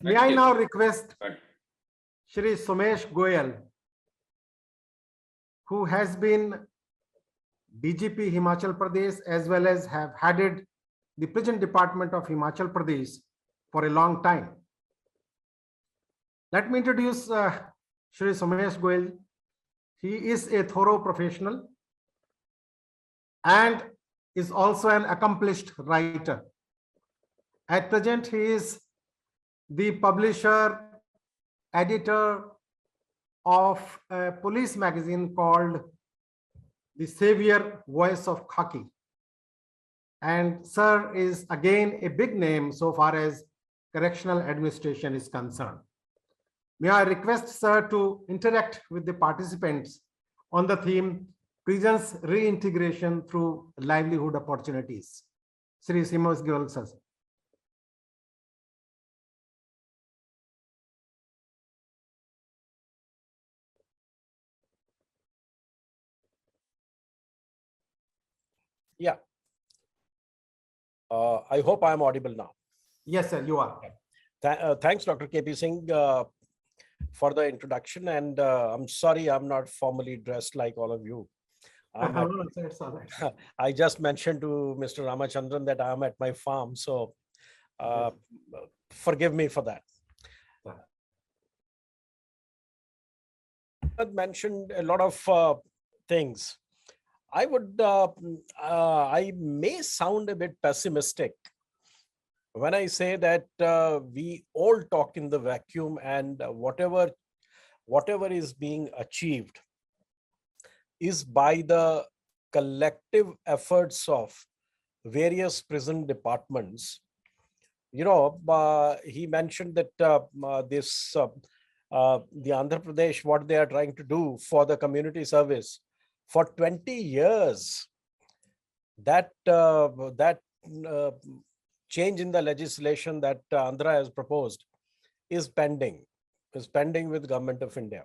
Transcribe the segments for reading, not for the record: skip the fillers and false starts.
May I now request Shri Somesh Goyal, who has been DGP Himachal Pradesh as well as have headed the prison department of Himachal Pradesh for a long time. Let me introduce Shri Somesh Goyal. He is a thorough professional and is also an accomplished writer. At present, he is the publisher, editor of a police magazine called The Savior Voice of Khaki. And sir is again a big name so far as correctional administration is concerned. May I request sir to interact with the participants on the theme prisons reintegration through livelihood opportunities. Shri Somesh Goyal sir. Yeah. I hope I am audible now. Yes, sir, you are. Thanks, Dr. KP Singh, for the introduction. And I'm sorry I'm not formally dressed like all of you. It's all right. I just mentioned to Mr. Ramachandran that I'm at my farm. So forgive me for that. I mentioned a lot of things. I may sound a bit pessimistic when I say that we all talk in the vacuum, and whatever is being achieved is by the collective efforts of various prison departments. You know, he mentioned that the Andhra Pradesh, what they are trying to do for the community service for 20 years, that change in the legislation that Andhra has proposed is pending with Government of India.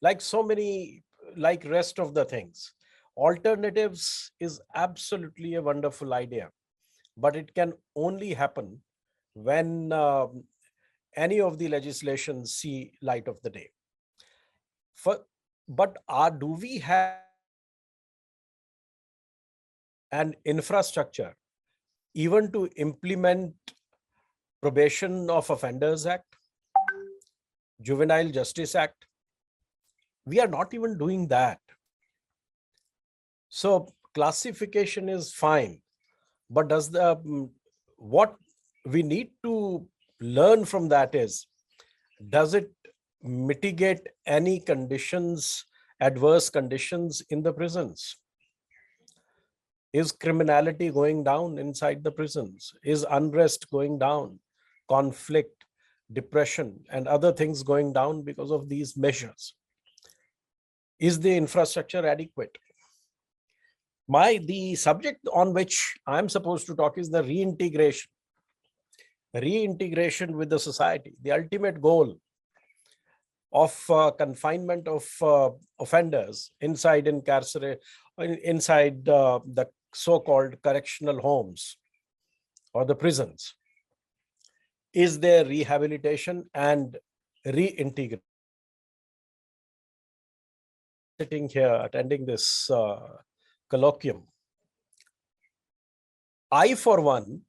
Like so many, like rest of the things, alternatives is absolutely a wonderful idea, but it can only happen when any of the legislations see light of the day. But do we have an infrastructure even to implement Probation of Offenders Act, Juvenile Justice Act? We are not even doing that. So classification is fine, but what we need to learn from that is, does it mitigate any conditions, adverse conditions in the prisons? Is criminality going down inside the prisons? Is unrest going down? Conflict, depression, and other things going down because of these measures? Is the infrastructure adequate? The subject on which I'm supposed to talk is the reintegration. Reintegration with the society, the ultimate goal of confinement of offenders inside the so-called correctional homes or the prisons, is their rehabilitation and reintegration. Sitting here attending this colloquium, I for one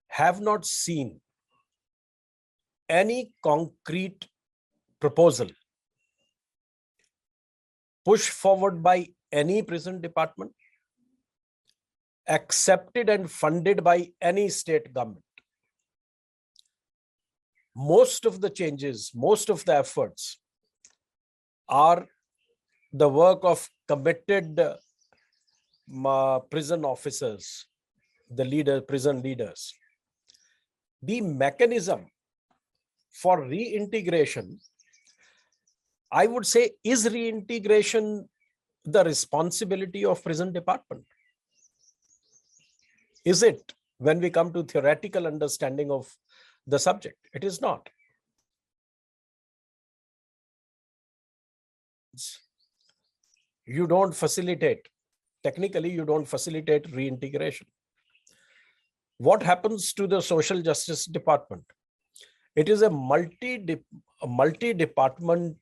have not seen any concrete proposal pushed forward by any prison department, accepted and funded by any state government. Most of the changes, most of the efforts are the work of committed prison officers, the prison leaders. The mechanism for reintegration, I would say, is reintegration the responsibility of prison department? Is it, when we come to theoretical understanding of the subject? It is not. You don't facilitate, technically you don't facilitate reintegration. What happens to the social justice department? It is a multi-department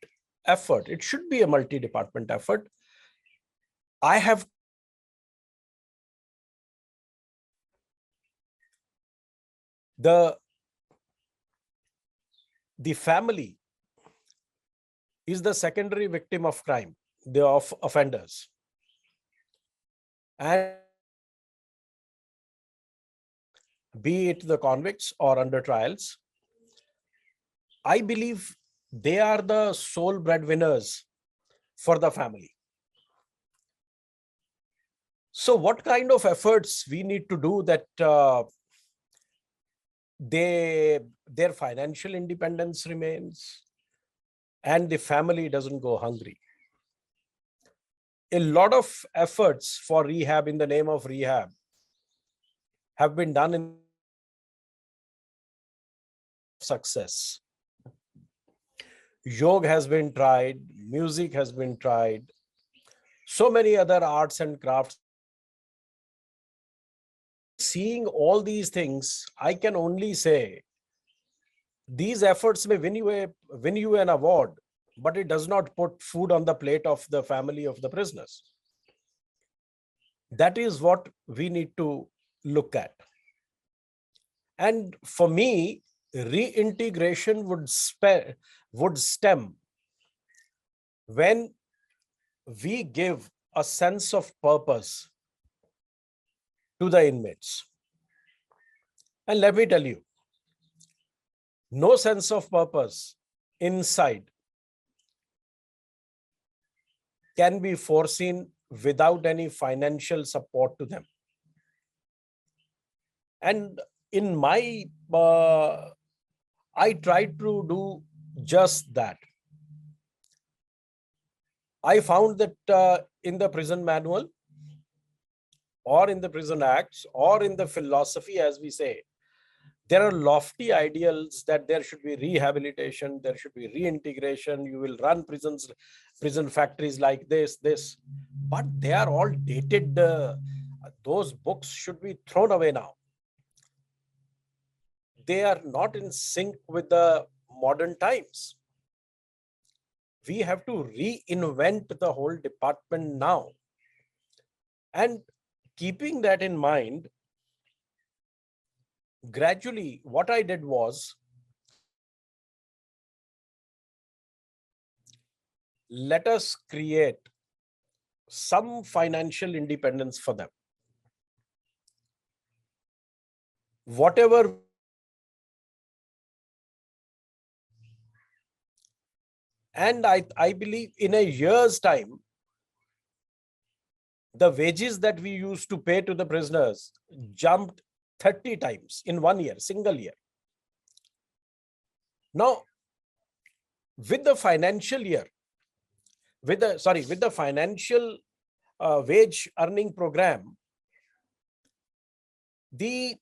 effort. It should be a multi-department effort. I have the family is the secondary victim of crime, the offenders. And be it the convicts or under trials, I believe they are the sole breadwinners for the family. So what kind of efforts we need to do that their financial independence remains and the family doesn't go hungry? A lot of efforts for rehab in the name of rehab have been done in success. Yoga has been tried, music has been tried, so many other arts and crafts. Seeing all these things, I can only say these efforts may win you an award, but it does not put food on the plate of the family of the prisoners. That is what we need to look at. And for me, reintegration would stem when we give a sense of purpose to the inmates. And let me tell you, no sense of purpose inside can be foreseen without any financial support to them. And in my, I tried to do just that. I found that in the prison manual or in the prison acts or in the philosophy, as we say, there are lofty ideals that there should be rehabilitation, there should be reintegration, you will run prison factories like this, but they are all dated. Those books should be thrown away now. They are not in sync with the modern times. We have to reinvent the whole department now. And keeping that in mind, gradually what I did was, let us create some financial independence for them. Whatever, and I believe in a year's time, the wages that we used to pay to the prisoners jumped 30 times in 1 year, single year. Now, with the financial year, with the financial wage earning program, the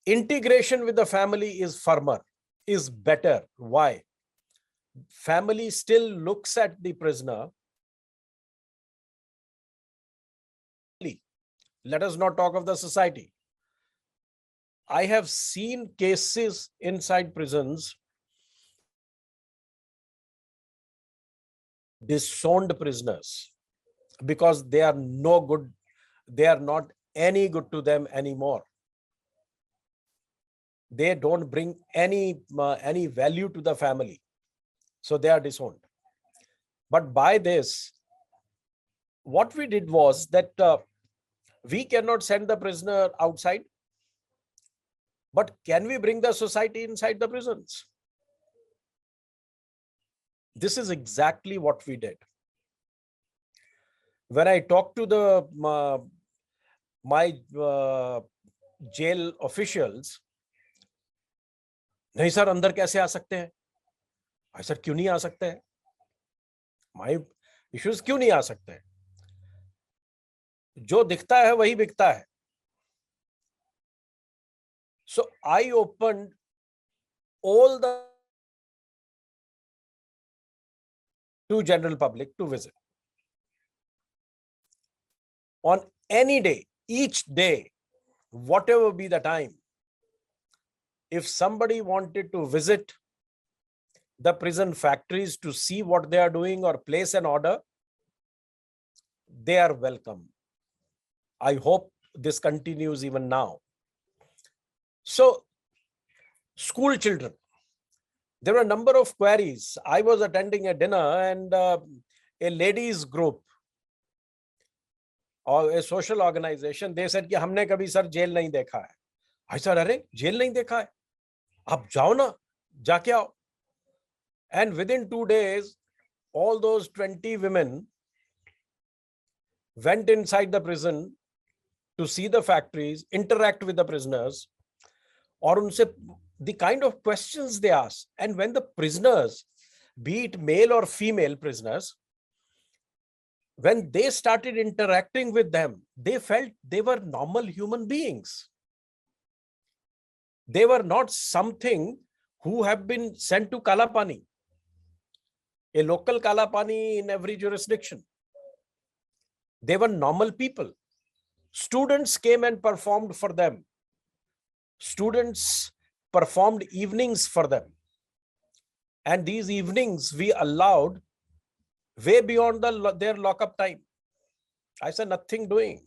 integration with the family is firmer, is better. Why? Family still looks at the prisoner. Let us not talk of the society. I have seen cases inside prisons, disowned prisoners, because they are no good, they are not any good to them anymore. They don't bring any value to the family, so they are disowned. But by this, what we did was that we cannot send the prisoner outside, but can we bring the society inside the prisons? This is exactly what we did. When I talked to the my jail officials, नहीं sir अंदर कैसे आ सकते हैं? भाई sir क्यों नहीं आ सकते हैं? My issues क्यों नहीं आ सकते हैं? जो दिखता है वही बिकता है. So I opened all the to general public to visit. On any day, each day, whatever be the time, if somebody wanted to visit the prison factories to see what they are doing or place an order, they are welcome. I hope this continues even now. So, school children, there were a number of queries. I was attending a dinner and a ladies group or a social organization, they said कि हमने कभी sir jail नहीं देखा है. I said, अरे jail नहीं देखा है, आप जाओ ना, जाके आओ. And within 2 days, all those 20 women went inside the prison to see the factories, interact with the prisoners, or unse the kind of questions they ask. And when the prisoners, be it male or female prisoners, when they started interacting with them, they felt they were normal human beings. They were not something who have been sent to Kalapani, a local Kalapani in every jurisdiction. They were normal people. Students came and performed for them. Students performed evenings for them. And these evenings we allowed way beyond their lockup time. I said, nothing doing.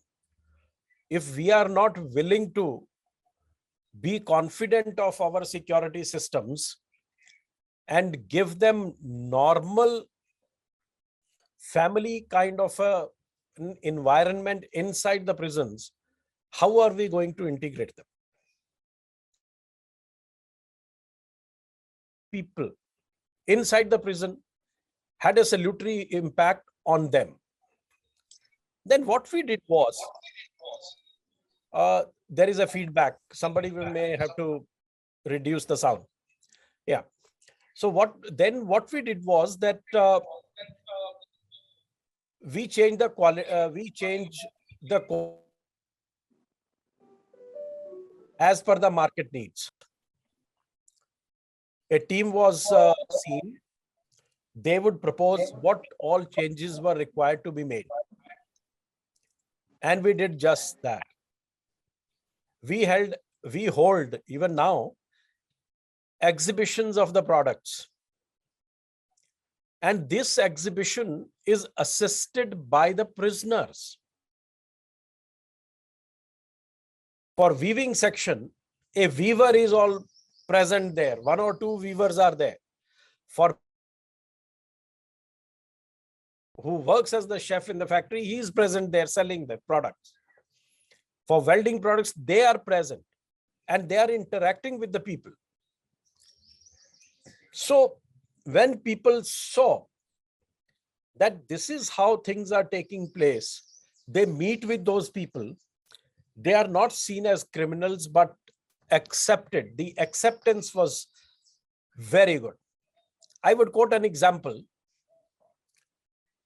If we are not willing to be confident of our security systems and give them normal family kind of an environment inside the prisons, how are we going to integrate them? People inside the prison had a salutary impact on them. Then what we did was, there is a feedback. Somebody may have to reduce the sound. Yeah. So what we did was that we changed the quality. As per the market needs. A team was seen. They would propose what all changes were required to be made. And we did just that. We hold even now exhibitions of the products. And this exhibition is assisted by the prisoners. For weaving section, a weaver is all present there. 1 or 2 weavers are there. For who works as the chef in the factory, he is present there selling the products. For welding products, they are present and they are interacting with the people. So when people saw that this is how things are taking place, they meet with those people. They are not seen as criminals, but accepted. The acceptance was very good. I would quote an example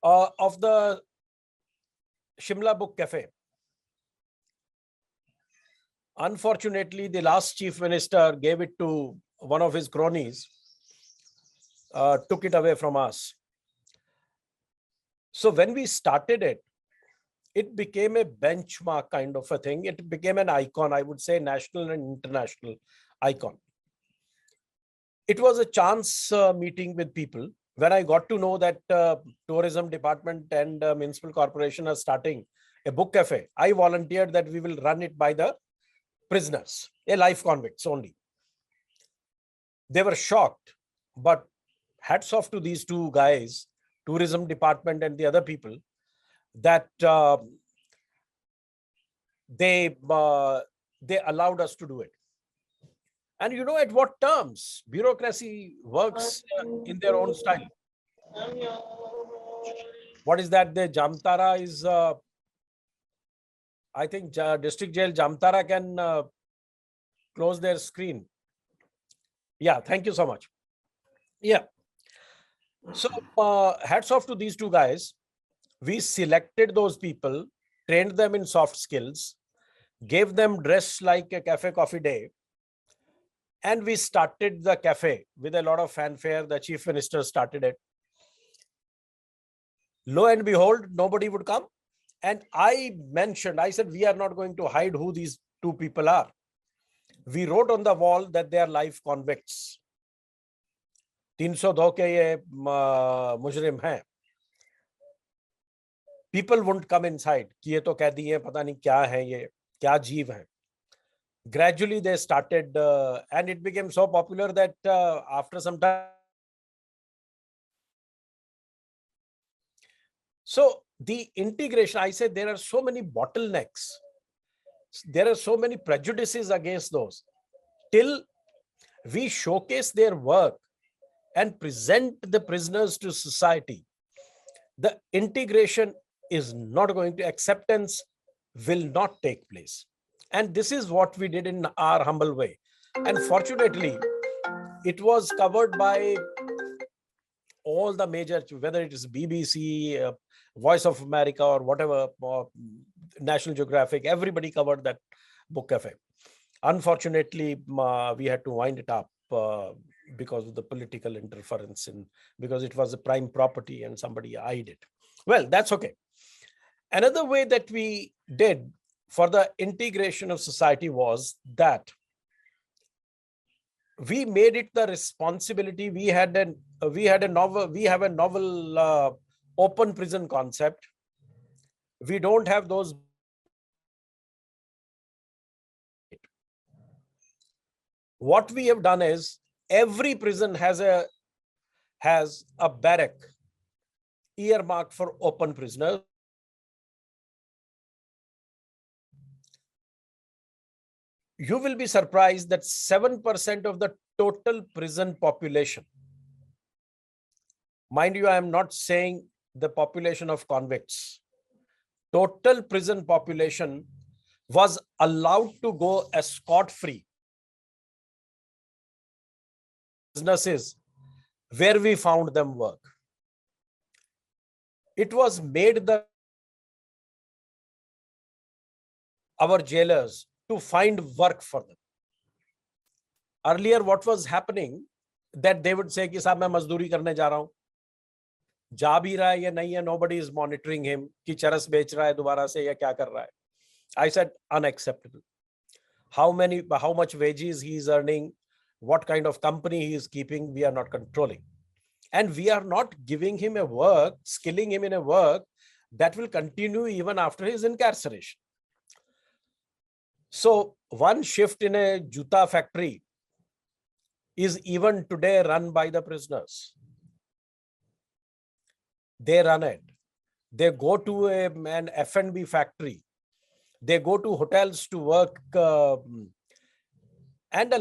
of the Shimla Book Cafe. Unfortunately, the last chief minister gave it to one of his cronies, took it away from us. So when we started it, it became a benchmark kind of a thing. It became an icon, I would say, national and international icon. It was a chance meeting with people. When I got to know that tourism department and municipal corporation are starting a book cafe, I volunteered that we will run it by the prisoners, a life convicts only. They were shocked, but hats off to these 2 guys, tourism department and the other people, that they allowed us to do it. And you know at what terms? Bureaucracy works in their own style. What is that? The Jamtara is, I think District Jail Jamtara can close their screen. Yeah, thank you so much. Yeah. So hats off to these 2 guys. We selected those people, trained them in soft skills, gave them dress like a cafe coffee day. And we started the cafe with a lot of fanfare. The chief minister started it. Lo and behold, nobody would come. And I said, we are not going to hide who these 2 people are. We wrote on the wall that they are life convicts. 302 के ये मुजरिम हैं, people won't come inside कि ये तो कैदी हैं, पता नहीं क्या है, ये क्या जीव हैं. Gradually they started and it became so popular that after some time, so the integration, I said there are so many bottlenecks, there are so many prejudices against those. Till we showcase their work and present the prisoners to society, the integration is not going to, acceptance will not take place. And this is what we did in our humble way. And fortunately, it was covered by all the major, whether it is BBC, Voice of America, or whatever, or National Geographic, everybody covered that book cafe. Unfortunately, we had to wind it up because of the political interference, because it was a prime property and somebody eyed it. Well, that's okay. Another way that we did for the integration of society was that we made it the responsibility. We have a novel open prison concept. We don't have those. What we have done is every prison has a barrack earmarked for open prisoners. You will be surprised that 7% of the total prison population, mind you, I am not saying the population of convicts, total prison population was allowed to go scot-free businesses where we found them work. It was made our jailers to find work for them. Earlier, what was happening, that they would say कि साहब मैं मजदूरी करने जा रहा हूं, जा भी रहा है या नहीं है, nobody is monitoring him कि चरस बेच रहा है दोबारा से या क्या कर रहा है. I said unacceptable. How much wages he is earning, what kind of company he is keeping, we are not controlling. And we are not giving him a work, skilling him in a work that will continue even after his incarceration. So one shift in a juta factory is even today run by the prisoners. They run it. They go to an F&B factory. They go to hotels to work. And the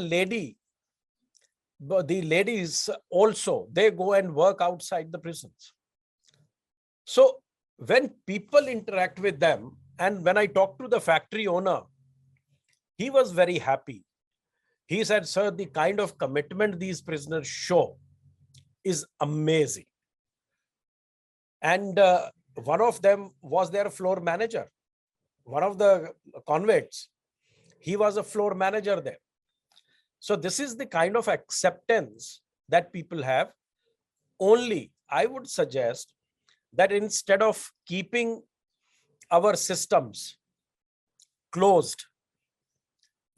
ladies also, they go and work outside the prisons. So when people interact with them, and when I talked to the factory owner, he was very happy. He said, sir, the kind of commitment these prisoners show is amazing. And one of them was their floor manager. One of the convicts, he was a floor manager there. So this is the kind of acceptance that people have. Only I would suggest that instead of keeping our systems closed,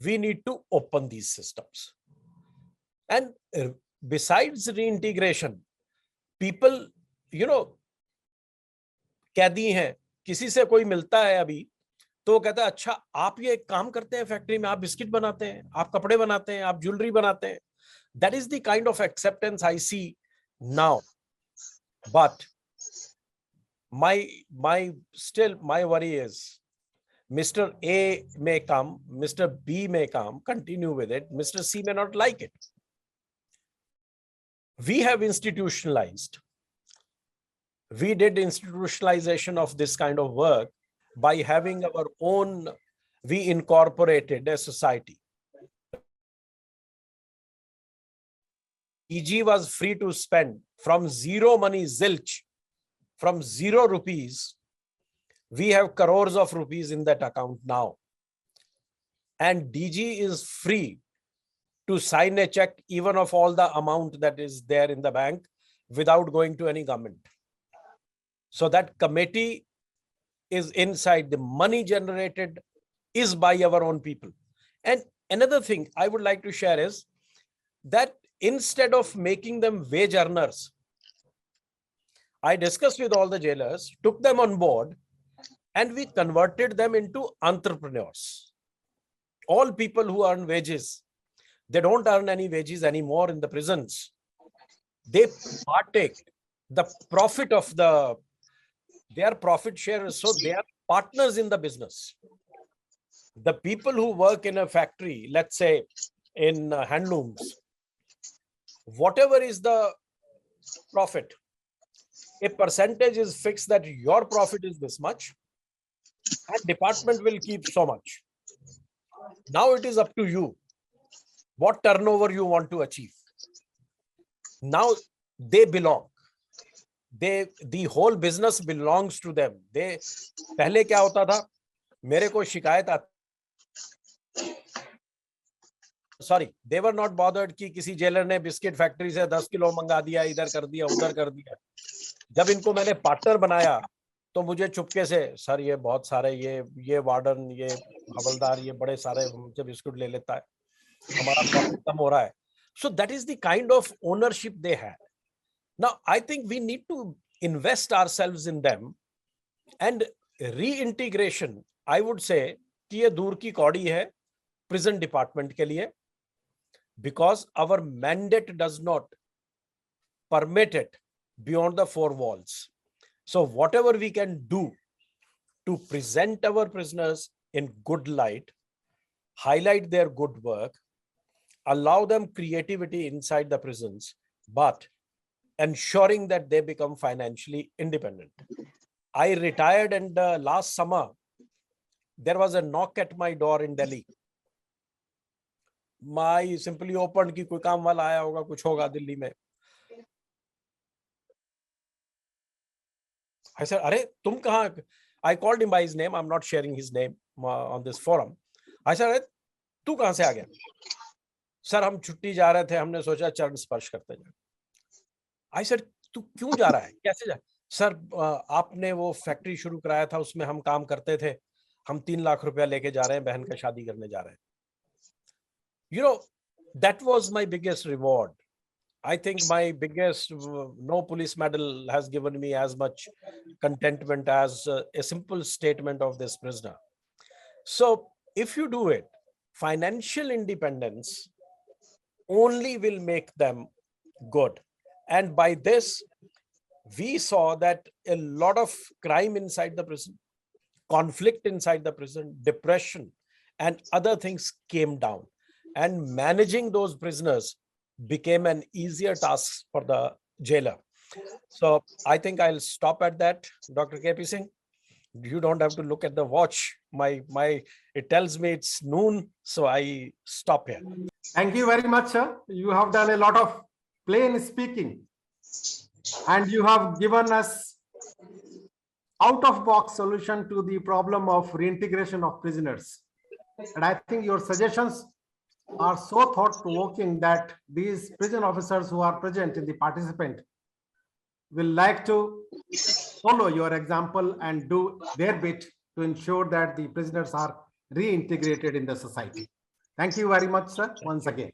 we need to open these systems. And besides reintegration, people, कैदी हैं, किसी से कोई मिलता है अभी तो कहता है अच्छा आप ये काम करते हैं फैक्ट्री में, आप बिस्किट बनाते हैं, आप कपड़े बनाते हैं, आप ज्वेलरी बनाते हैं. That is the kind of acceptance I see now. But my worry is Mr. A may come, Mr. B may come, continue with it, Mr. C may not like it. We have institutionalized. We did institutionalization of this kind of work by having our own, we incorporated a society. EG was free to spend from zero money, zilch, from 0 rupees. We have crores of rupees in that account now. And DG is free to sign a check even of all the amount that is there in the bank without going to any government. So that committee is inside. The money generated is by our own people. And another thing I would like to share is that instead of making them wage earners, I discussed with all the jailers, took them on board, and we converted them into entrepreneurs. All people who earn wages, they don't earn any wages anymore in the prisons. They partake the profit of their profit share, so they are partners in the business. The people who work in a factory, let's say in handlooms, whatever is the profit, a percentage is fixed that your profit is this much and department will keep so much. Now it is up to you what turnover you want to achieve. Now they belong. The whole business belongs to them. पहले क्या होता था, मेरे को शिकायत आती, sorry, they were not bothered कि किसी जेलर ने बिस्किट फैक्ट्री से 10 किलो मंगा दिया, इधर कर दिया, उधर कर दिया. जब इनको मैंने पार्टनर बनाया तो मुझे चुपके से, सर ये बहुत सारे, ये वार्डन, ये हवलदार, ये बड़े सारे हमसे बिस्कुट ले लेता है, हमारा प्रॉफिट कम हो रहा है. So that is the kind of ownership they had. Now I think we need to invest ourselves in them, and reintegration, I would say कि ये दूर की कौड़ी है prison department के लिए, because our mandate does not permit it beyond the four walls. So whatever we can do to present our prisoners in good light, highlight their good work, allow them creativity inside the prisons, but ensuring that they become financially independent. I retired, and last summer, there was a knock at my door in Delhi. I simply opened कि कोई काम वाला आया होगा, कुछ होगा दिल्ली में. I said, अरे तुम कहाँ? I called him by his name. I'm not sharing his name on this forum. I said, अरे तू कहाँ से आ गया? सर हम छुट्टी जा रहे थे, हमने सोचा चरण स्पर्श करते जाए. I said, तू क्यों जा रहा है, कैसे जा? सर आपने वो फैक्ट्री शुरू कराया था, उसमें हम काम करते थे, हम 3 लाख रुपया लेके जा रहे हैं, बहन का शादी करने जा रहे हैं. You know, that was my biggest reward. I think my biggest, no police medal has given me as much contentment as a simple statement of this prisoner. So if you do it, financial independence only will make them good. And by this, we saw that a lot of crime inside the prison, conflict inside the prison, depression, and other things came down. And managing those prisoners became an easier task for the jailer. So I think I'll stop at that, Dr. KP Singh. You don't have to look at the watch. It tells me it's noon, so I stop here. Thank you very much, sir. You have done a lot of plain speaking, and you have given us out-of-box solution to the problem of reintegration of prisoners. And I think your suggestions are so thought-provoking that these prison officers who are present in the participant will like to follow your example and do their bit to ensure that the prisoners are reintegrated in the society. Thank you very much, sir, once again.